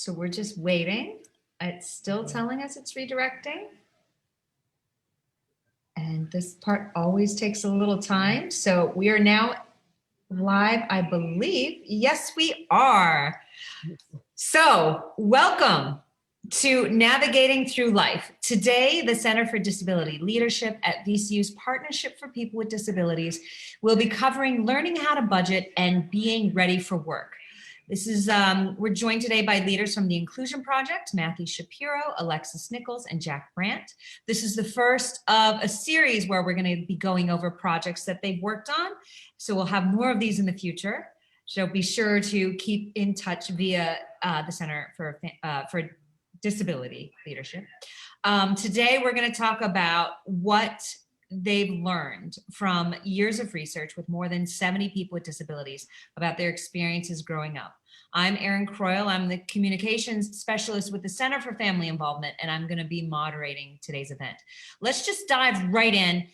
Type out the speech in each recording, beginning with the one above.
So we're just waiting. It's still telling us it's redirecting. And this part always takes a little time. So we are now live, I believe. Yes, we are. So welcome to Navigating Through Life. Today, the Center for Disability Leadership at VCU's Partnership for People with Disabilities will be covering learning how to budget and being ready for work. This is, we're joined today by leaders from the Inclusion Project, Matthew Shapiro, Alexis Nichols, and Jack Brandt. This is the first of a series where we're going to be going over projects that they've worked on. So we'll have more of these in the future. So be sure to keep in touch via the Center for Disability Leadership. Today, we're going to talk about what they've learned from years of research with more than 70 people with disabilities about their experiences growing up. I'm Erin Croyle. I'm the communications specialist with the Center for Family Involvement, and I'm going to be moderating today's event. Let's just dive right in.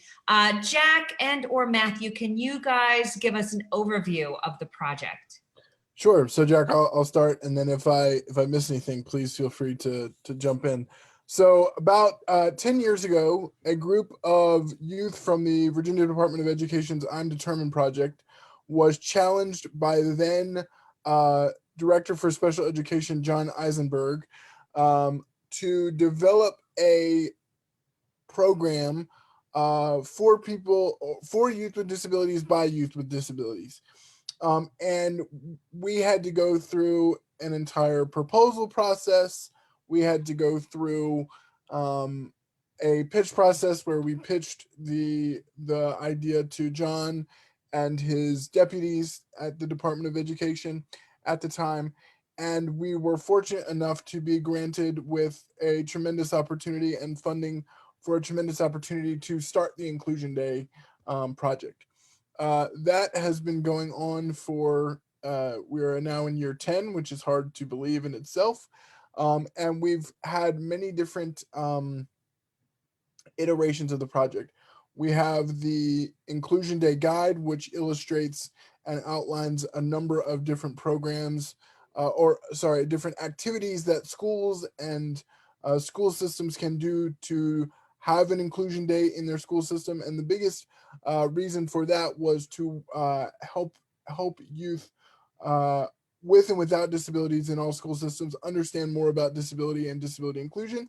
Jack and or Matthew, can you guys give us an overview of the project? Sure. So Jack, I'll start, and then if I miss anything, please feel free to jump in. So about 10 years ago, a group of youth from the Virginia Department of Education's I'm Determined project was challenged by the then Director for Special Education, John Eisenberg, to develop a program for youth with disabilities by youth with disabilities. And we had to go through an entire proposal process. We had to go through a pitch process where we pitched the idea to John and his deputies at the Department of Education at the time. And we were fortunate enough to be granted with a tremendous opportunity and funding for a tremendous opportunity to start the Inclusion Day project. That has been going on for, we are now in year 10, which is hard to believe in itself. And we've had many different iterations of the project. We have the Inclusion Day Guide, which illustrates and outlines a number of different programs, different activities that schools and school systems can do to have an Inclusion Day in their school system. And the biggest reason for that was to help youth with and without disabilities in all school systems understand more about disability and disability inclusion,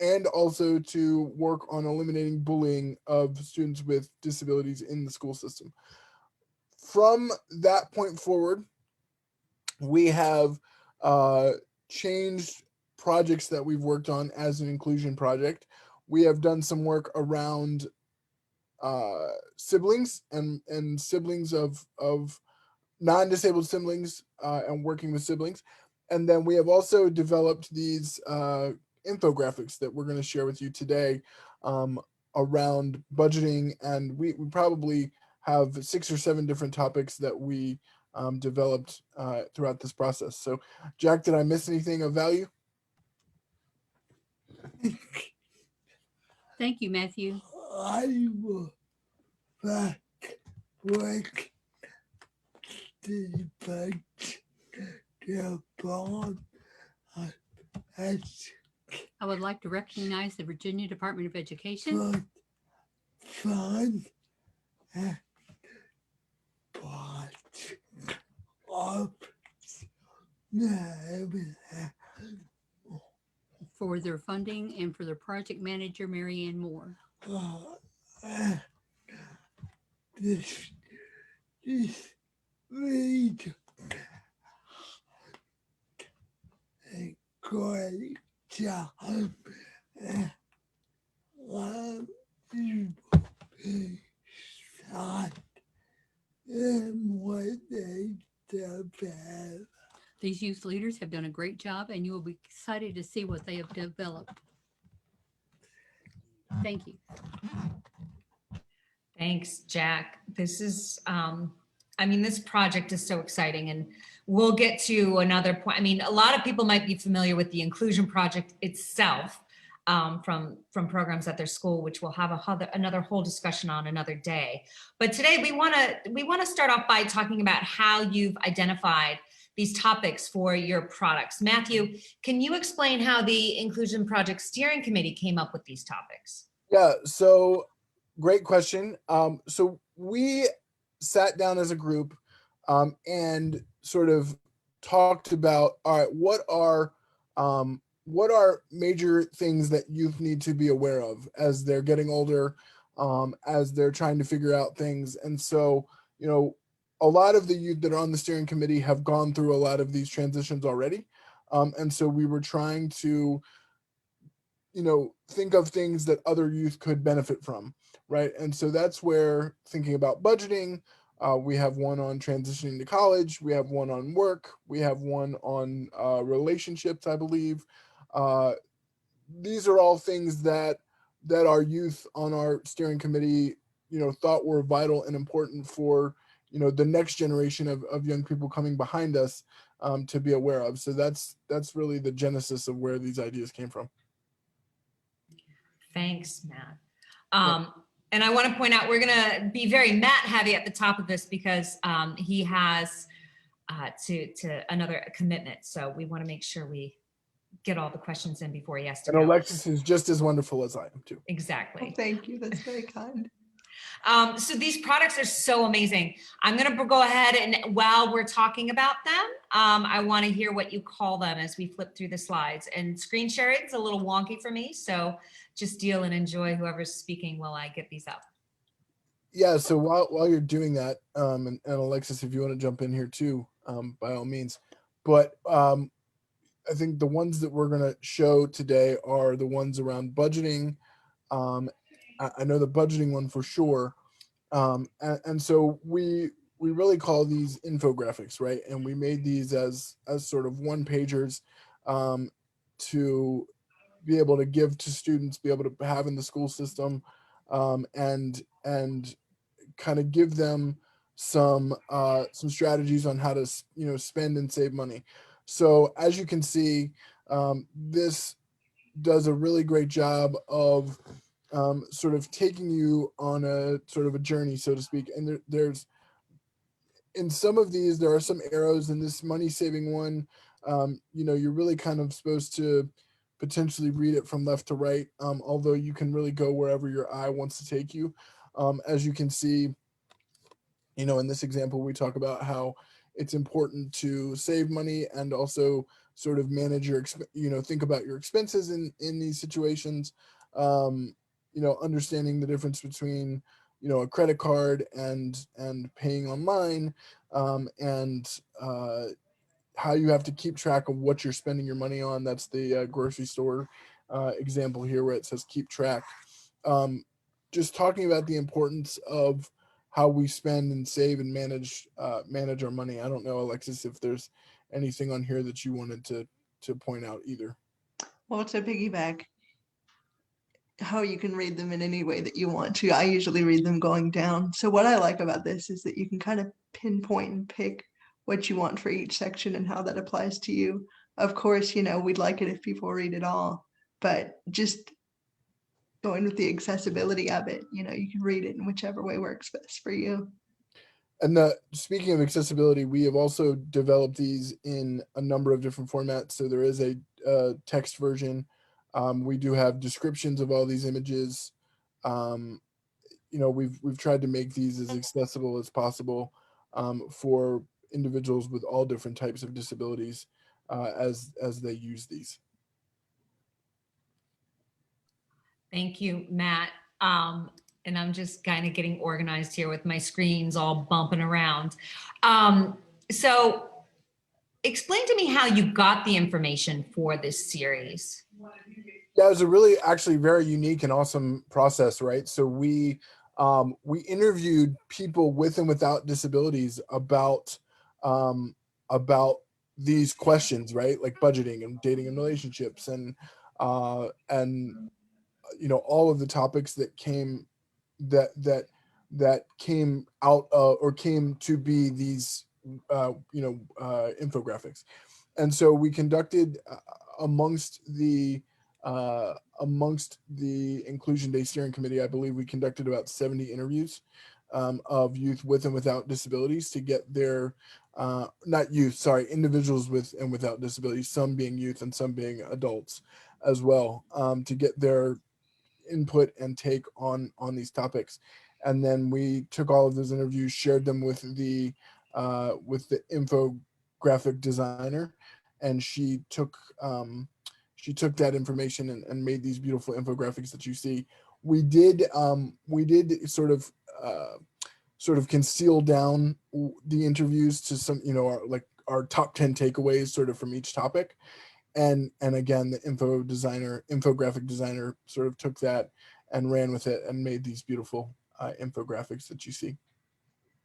and also to work on eliminating bullying of students with disabilities in the school system. From that point forward, we have changed projects that we've worked on as an inclusion project. We have done some work around siblings and siblings of non-disabled siblings and working with siblings. And then we have also developed these infographics that we're going to share with you today around budgeting. And we probably have 6 or 7 different topics that we developed throughout this process. So Jack, did I miss anything of value? Thank you, Matthew. I will back work the budget I would like to recognize the Virginia Department of Education fund and for their funding and for their project manager, Marianne Moore. This read a great job. And what they develop. These youth leaders have done a great job, and you will be excited to see what they have developed. Thank you. Thanks, Jack. This is, this project is so exciting, and we'll get to another point. A lot of people might be familiar with the Inclusion Project itself from programs at their school, which we'll have another whole discussion on another day. But today we want to start off by talking about how you've identified these topics for your products. Matthew, can you explain how the Inclusion Project Steering Committee came up with these topics? Yeah, so great question. So we sat down as a group and sort of talked about, all right, what are major things that youth need to be aware of as they're getting older, as they're trying to figure out things. And so, you know, a lot of the youth that are on the steering committee have gone through a lot of these transitions already. And so we were trying to, you know, think of things that other youth could benefit from, right? And so that's where thinking about budgeting, we have one on transitioning to college, we have one on work, we have one on relationships, I believe. Uh, these are all things that our youth on our steering committee, you know, thought were vital and important for, you know, the next generation of young people coming behind us to be aware of. So that's really the genesis of where these ideas came from. Thanks, Matt. And I want to point out, we're going to be very Matt heavy at the top of this because he has to another commitment. So we want to make sure we get all the questions in before he has to And go. Alexis is just as wonderful as I am too. Exactly. Well, thank you. That's very kind. So these products are so amazing. I'm going to go ahead and while we're talking about them, I want to hear what you call them as we flip through the slides. And screen sharing is a little wonky for me, so just deal and enjoy whoever's speaking while I get these up. Yeah, so while you're doing that, and Alexis, if you want to jump in here too, by all means. But I think the ones that we're going to show today are the ones around budgeting. I know the budgeting one for sure. And so we really call these infographics, right? And we made these as sort of one pagers to be able to give to students, be able to have in the school system, and kind of give them some strategies on how to, you know, spend and save money. So as you can see, this does a really great job of sort of taking you on a sort of a journey, so to speak. And there's in some of these, there are some arrows. In this money saving one, you know, you're really kind of supposed to potentially read it from left to right, although you can really go wherever your eye wants to take you. As you can see, you know, in this example, we talk about how it's important to save money and also sort of manage your, you know, think about your expenses in these situations. You know, understanding the difference between, you know, a credit card and paying online, and how you have to keep track of what you're spending your money on. That's the grocery store example here where it says keep track. Just talking about the importance of how we spend and save and manage our money. I don't know, Alexis, if there's anything on here that you wanted to point out either. Well, to piggyback, how you can read them in any way that you want to. I usually read them going down. So what I like about this is that you can kind of pinpoint and pick what you want for each section and how that applies to you. Of course, you know, we'd like it if people read it all, but just going with the accessibility of it, you know, you can read it in whichever way works best for you. And speaking of accessibility, we have also developed these in a number of different formats. So there is a text version. We do have descriptions of all these images. You know, we've tried to make these as accessible as possible for individuals with all different types of disabilities as they use these. Thank you, Matt. And I'm just kind of getting organized here with my screens all bumping around. So explain to me how you got the information for this series. Yeah, it was a really actually very unique and awesome process, right? So we interviewed people with and without disabilities about these questions, right? Like budgeting and dating and relationships and you know, all of the topics that came that came out or came to be these you know, infographics. And so we conducted amongst the Inclusion Day Steering Committee, I believe we conducted about 70 interviews of youth with and without disabilities to get their, not youth, sorry, individuals with and without disabilities, some being youth and some being adults as well, to get their input and take on these topics. And then we took all of those interviews, shared them with the infographic designer, and she took that information and made these beautiful infographics that you see. We did sort of conceal down the interviews to some, our top 10 takeaways sort of from each topic. And again, the infographic designer sort of took that and ran with it and made these beautiful infographics that you see.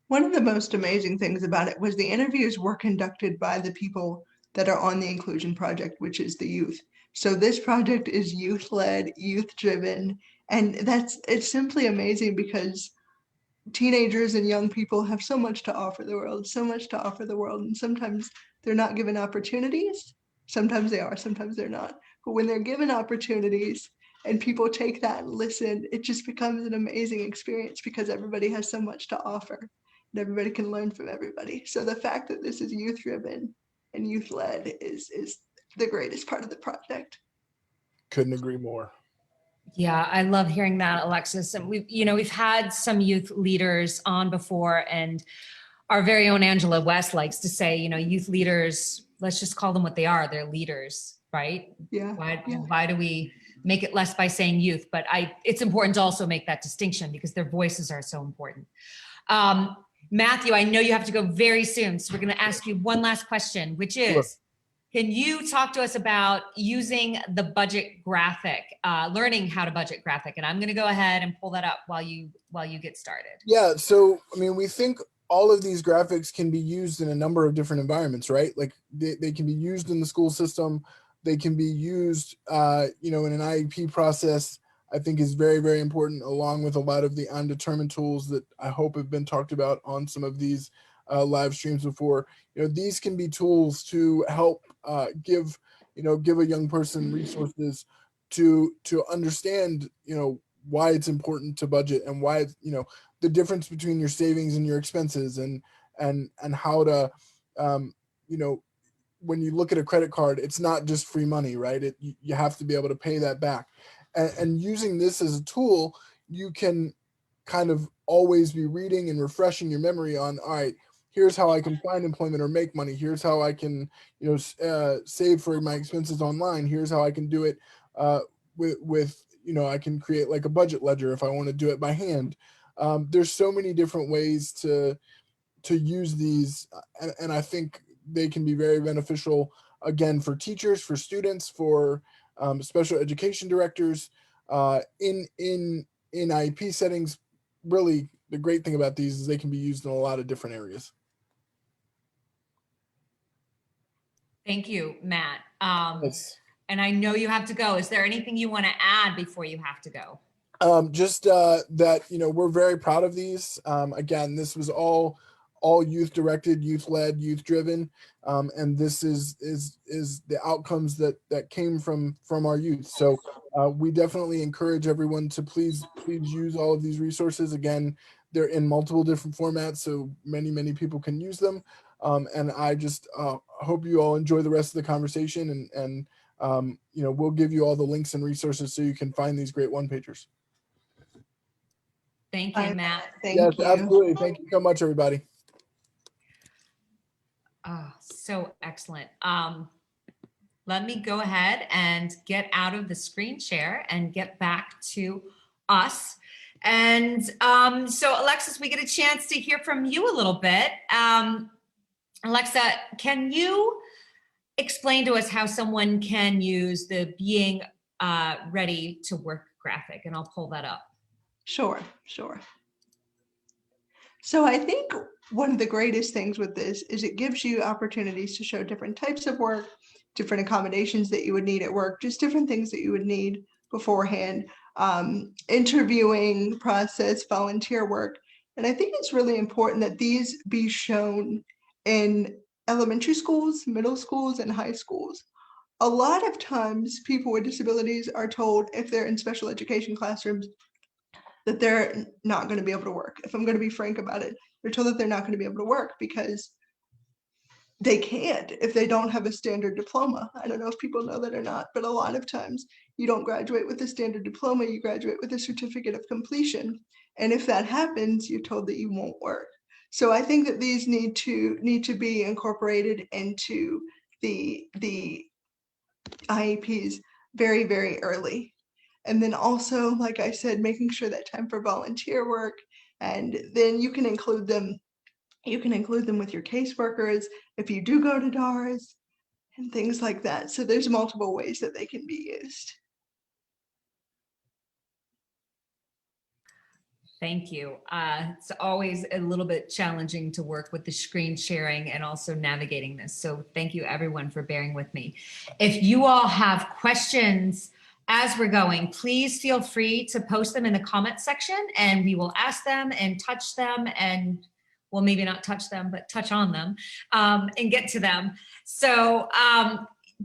One of the most amazing things about it was the interviews were conducted by the people that are on the Inclusion Project, which is the youth. So this project is youth-led, youth-driven, and it's simply amazing because teenagers and young people have so much to offer the world, and sometimes they're not given opportunities. Sometimes they are, sometimes they're not. But when they're given opportunities and people take that and listen, it just becomes an amazing experience because everybody has so much to offer and everybody can learn from everybody. So the fact that this is youth driven and youth led is the greatest part of the project. Couldn't agree more. Yeah, I love hearing that, Alexis. And we've had some youth leaders on before, and our very own Angela West likes to say, youth leaders, let's just call them what they are. They're leaders, right? Yeah. Why do we make it less by saying youth? But it's important to also make that distinction because their voices are so important. Matthew, I know you have to go very soon, so we're going to ask you one last question, which is, Sure. Can you talk to us about using the budget graphic, learning how to budget graphic? And I'm going to go ahead and pull that up while you get started. Yeah. So, we think all of these graphics can be used in a number of different environments, right? Like they can be used in the school system. They can be used, in an IEP process. I think is very, very important, along with a lot of the undetermined tools that I hope have been talked about on some of these live streams before. These can be tools to help give a young person resources to understand, why it's important to budget and why it's, the difference between your savings and your expenses and how to, when you look at a credit card, it's not just free money, right? You have to be able to pay that back. And using this as a tool, you can kind of always be reading and refreshing your memory on, all right, here's how I can find employment or make money. Here's how I can, save for my expenses online. Here's how I can do it with I can create like a budget ledger if I want to do it by hand. There's so many different ways to use these, and I think they can be very beneficial, again, for teachers, for students, for special education directors in IEP settings. Really, the great thing about these is they can be used in a lot of different areas. Thank you, Matt. Yes. And I know you have to go. Is there anything you want to add before you have to go? Just that we're very proud of these. Again, this was all youth directed, youth led, youth driven, and this is the outcomes that came from our youth. So we definitely encourage everyone to please use all of these resources. Again, they're in multiple different formats, so many people can use them. And I just hope you all enjoy the rest of the conversation, and we'll give you all the links and resources so you can find these great one-pagers. Thank you, Matt. Thank Yes, you. absolutely. Thank you so much, everybody. Oh, so excellent. Let me go ahead and get out of the screen share and get back to us. And so, Alexis, we get a chance to hear from you a little bit. Alexa, can you explain to us how someone can use the Being Ready to Work graphic? And I'll pull that up. Sure. So I think one of the greatest things with this is it gives you opportunities to show different types of work, different accommodations that you would need at work, just different things that you would need beforehand, interviewing process, volunteer work. And I think it's really important that these be shown in elementary schools, middle schools, and high schools. A lot of times people with disabilities are told if they're in special education classrooms that they're not going to be able to work. If I'm going to be frank about it, they're told that they're not going to be able to work because they can't if they don't have a standard diploma. I don't know if people know that or not, but a lot of times you don't graduate with a standard diploma, you graduate with a certificate of completion. And if that happens, you're told that you won't work. So I think that these need to be incorporated into the IEPs very, very early. And then also, like I said, making sure that time for volunteer work, and then you can include them with your caseworkers if you do go to DARS and things like that. So there's multiple ways that they can be used. Thank you. It's always a little bit challenging to work with the screen sharing and also navigating this. So thank you everyone for bearing with me. If you all have questions as we're going, please feel free to post them in the comment section and we will ask them and touch them and, well, maybe not touch them, but touch on them and get to them. So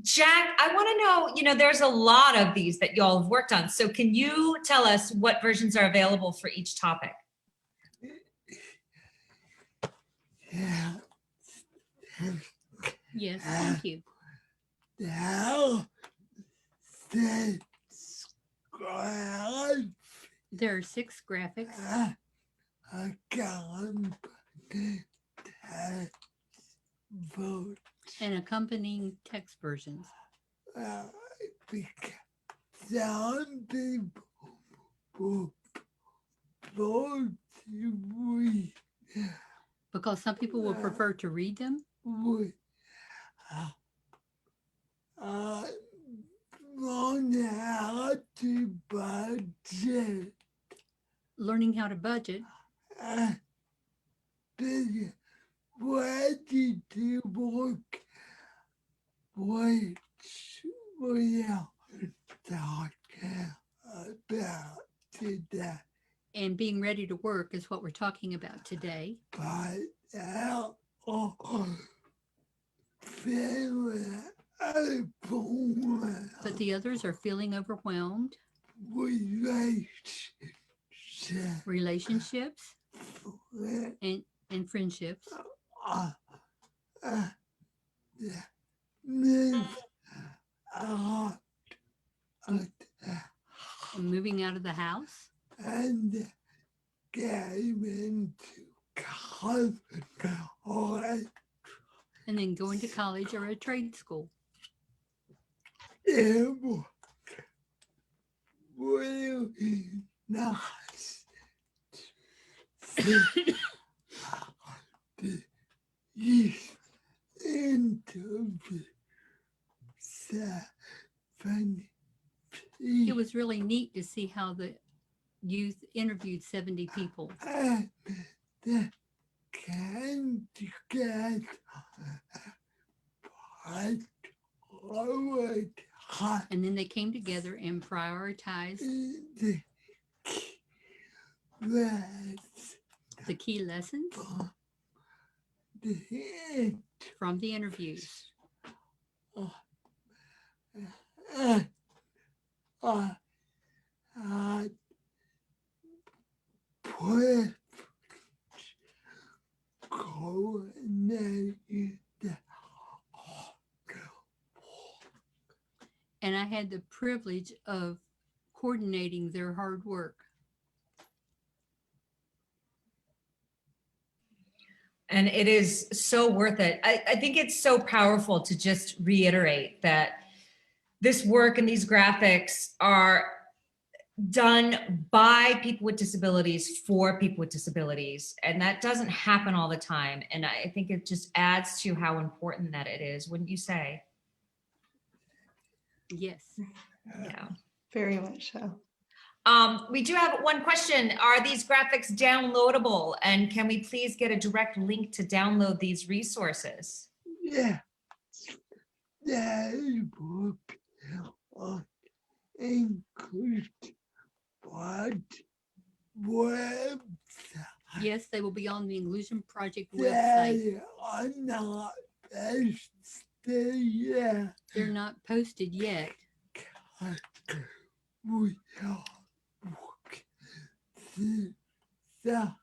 Jack, I want to know, there's a lot of these that y'all have worked on. So can you tell us what versions are available for each topic? Yeah. Yes, thank you. Now, subscribe. There are 6 graphics. Account vote. And accompanying text versions. Because some people vote we Because some people will prefer to read them. would learn how to budget. Learning how to budget. Ready to work, which we'll talk about today. And being ready to work is what we're talking about today. But now, feeling overwhelmed. But the others are feeling overwhelmed. Relationships and friendships. Move out And moving out of the house. and came into college And then going to college or a trade school. it will nice the youth interview 70 It was really neat to see how the youth interviewed 70 people. and the can get but always And then they came together and prioritized the that's the key lessons the from the interviews. Put coordinated And I had the privilege of coordinating their hard work. And it is so worth it. I think it's so powerful to just reiterate that this work and these graphics are done by people with disabilities for people with disabilities. And that doesn't happen all the time. And I think it just adds to how important that it is, wouldn't you say? Yes. Yeah. Very much so. We do have one question. Are these graphics downloadable? And can we please get a direct link to download these resources? yeah. They book include what website Yes, they will be on the Inclusion Project website. they are not best yeah. They're not posted yet. We are book the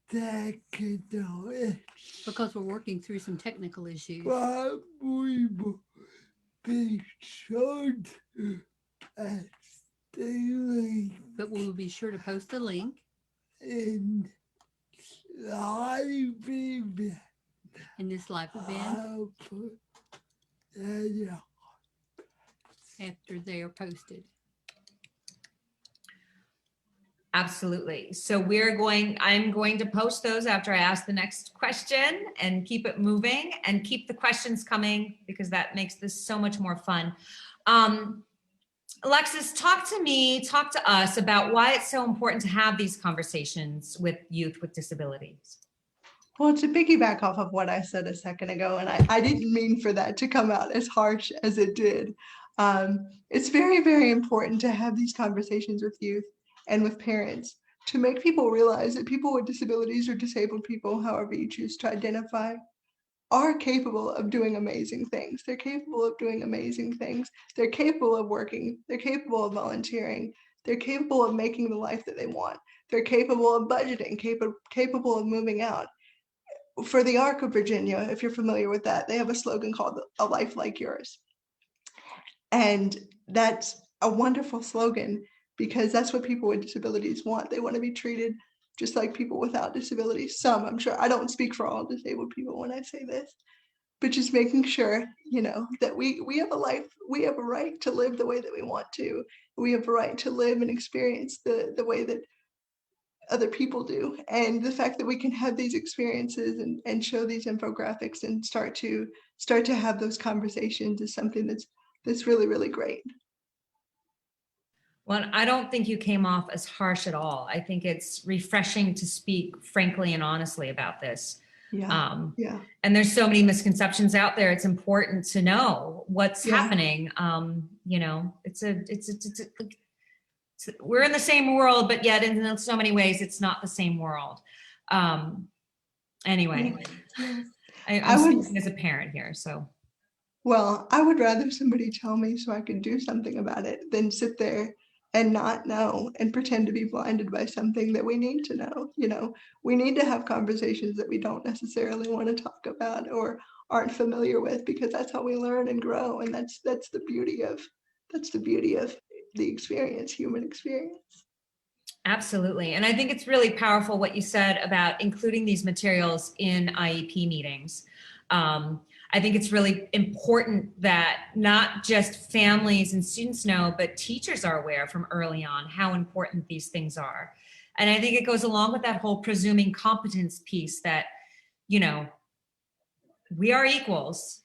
technical issue, Because we're working through some technical issues. but we will be sure to stay But we will be sure to post the link in live event. in this live event I'll put that up. after they are posted. Absolutely. So I'm going to post those after I ask the next question and keep it moving and keep the questions coming because that makes this so much more fun. Alexis, talk to us about why it's so important to have these conversations with youth with disabilities. Well, to piggyback off of what I said a second ago, and I didn't mean for that to come out as harsh as it did. It's very, very important to have these conversations with youth and with parents to make people realize that people with disabilities or disabled people, however you choose to identify, are capable of doing amazing things. They're capable of doing amazing things. They're capable of working. They're capable of volunteering. They're capable of making the life that they want. They're capable of budgeting, capable of moving out. For the Arc of Virginia, if you're familiar with that, they have a slogan called "A Life Like Yours." And that's a wonderful slogan because that's what people with disabilities want. They want to be treated just like people without disabilities. Some, I'm sure, I don't speak for all disabled people when I say this, but just making sure, that we have a life, we have a right to live the way that we want to. We have a right to live and experience the way that other people do. And the fact that we can have these experiences and show these infographics and start to have those conversations is something that's really, really great. Well, I don't think you came off as harsh at all. I think it's refreshing to speak frankly and honestly about this. Yeah. And there's so many misconceptions out there. It's important to know what's happening. We're in the same world, but yet in so many ways, it's not the same world. Anyway, I'm speaking as a parent here, so. Well, I would rather somebody tell me so I could do something about it than sit there and not know and pretend to be blinded by something that we need to know. We need to have conversations that we don't necessarily want to talk about or aren't familiar with, because that's how we learn and grow. And that's the beauty of the experience, human experience. Absolutely. And I think it's really powerful what you said about including these materials in IEP meetings. I think it's really important that not just families and students know, but teachers are aware from early on how important these things are. And I think it goes along with that whole presuming competence piece that, we are equals.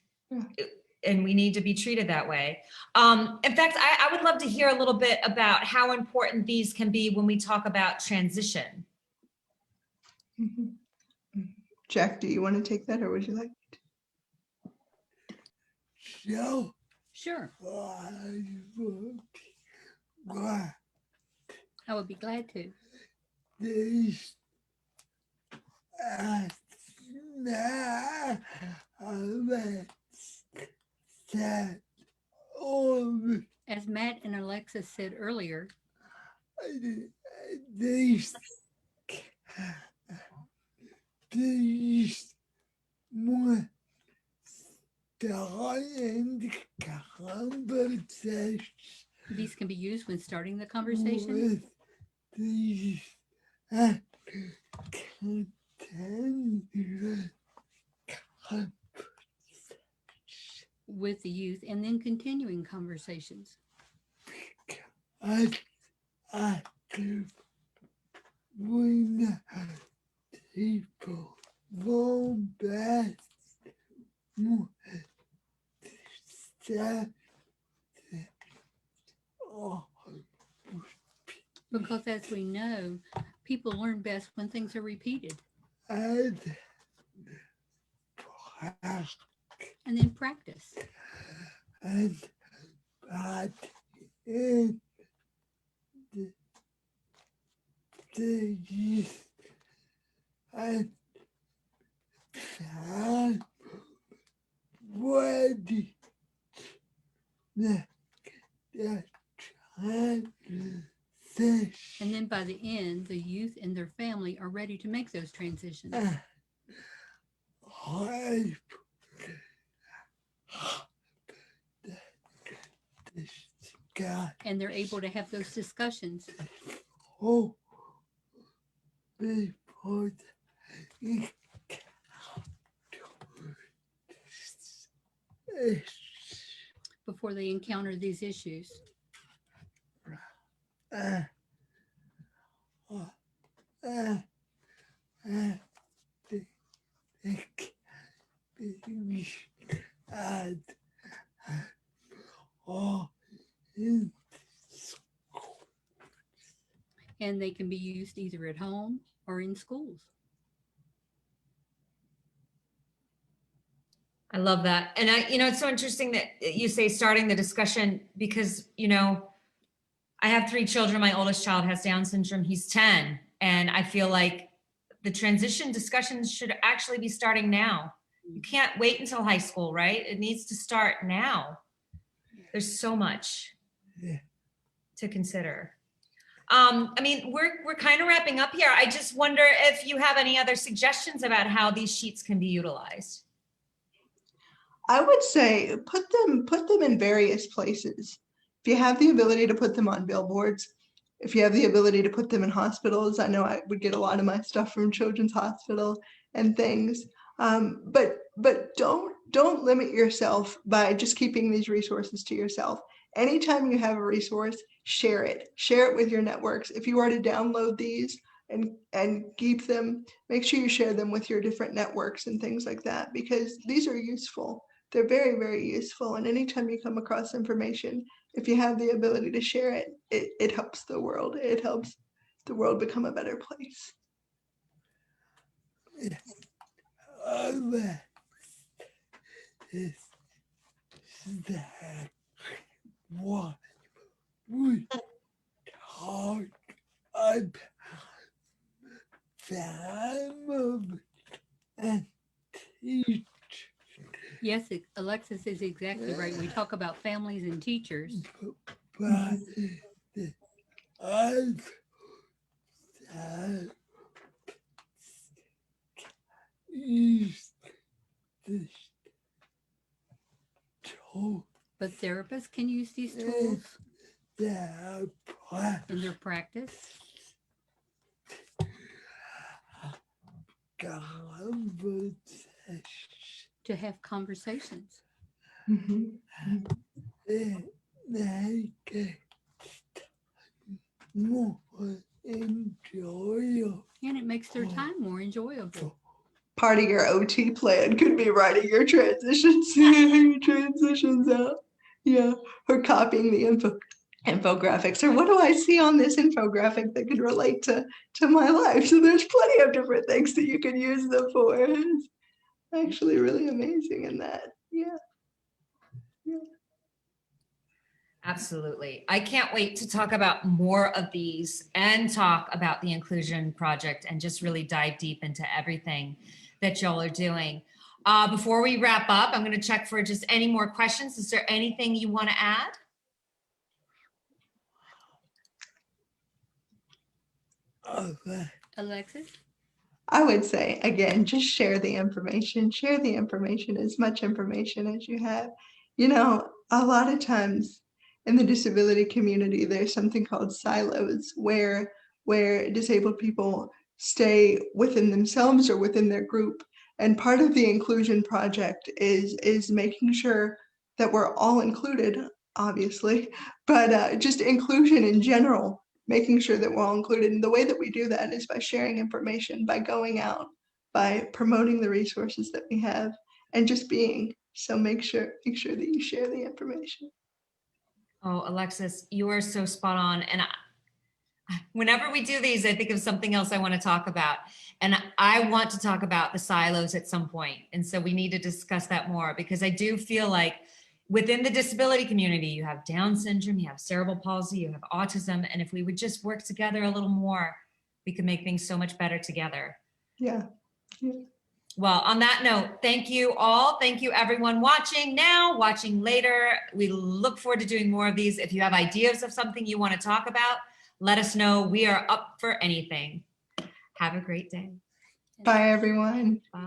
And we need to be treated that way. In fact, I would love to hear a little bit about how important these can be when we talk about transition. Mm-hmm. Jack, do you want to take that or would you like? So, Sure, I I would be glad to. this now that all As Matt and Alexis said earlier, these more starting conversation these can be used when starting the conversation with these with the youth and then continuing conversations. I when people go back more Because as we know, people learn best when things are repeated and and then practice. and but in the youth and time ready the time fish. And then by the end, the youth and their family are ready to make those transitions. I this guy And they're able to have those discussions. oh before the Before they encounter these issues. uh, uh, uh, baby and oh in And they can be used either at home or in schools. I love that. And it's so interesting that you say starting the discussion because, I have 3 children. My oldest child has Down syndrome. He's 10. And I feel like the transition discussions should actually be starting now. You can't wait until high school, right? It needs to start now. There's so much to consider. We're kind of wrapping up here. I just wonder if you have any other suggestions about how these sheets can be utilized. I would say put them in various places. If you have the ability to put them on billboards, if you have the ability to put them in hospitals, I know I would get a lot of my stuff from Children's Hospital and things. But don't limit yourself by just keeping these resources to yourself. Anytime you have a resource, share it. Share it with your networks. If you are to download these and keep them, make sure you share them with your different networks and things like that, because these are useful. They're very, very useful. And anytime you come across information, if you have the ability to share it, it helps the world. It helps the world become a better place. is that what we talk about family and teach. Yes, Alexis is exactly right. We talk about families and teachers. But I've used this tool But therapists can use these tools that in their practice. conversation To have conversations. Mhm. that make it more enjoyable. And it makes their time more enjoyable. Part of your OT plan could be writing your transitions, your transitions out. Yeah, or copying the infographics, or what do I see on this infographic that could relate to my life? So there's plenty of different things that you can use them for. It's actually really amazing in that. Yeah. Absolutely. I can't wait to talk about more of these and talk about the Inclusion Project and just really dive deep into everything that y'all are doing. Before we wrap up, I'm going to check for just any more questions. Is there anything you want to add? Alexis? I would say, again, just share the information. Share the information, as much information as you have. A lot of times in the disability community, there's something called silos where disabled people stay within themselves or within their group. And part of the Inclusion Project is making sure that we're all included, obviously, but just inclusion in general, making sure that we're all included. And the way that we do that is by sharing information, by going out, by promoting the resources that we have, and just being. So make sure that you share the information. Oh, Alexis, you are so spot on. And whenever we do these, I think of something else I want to talk about. And I want to talk about the silos at some point. And so we need to discuss that more, because I do feel like within the disability community, you have Down syndrome, you have cerebral palsy, you have autism. And if we would just work together a little more, we could make things so much better together. Yeah. Well, on that note, thank you all. Thank you everyone watching now, watching later. We look forward to doing more of these. If you have ideas of something you want to talk about, let us know. We are up for anything. Have a great day. Bye, everyone. Bye.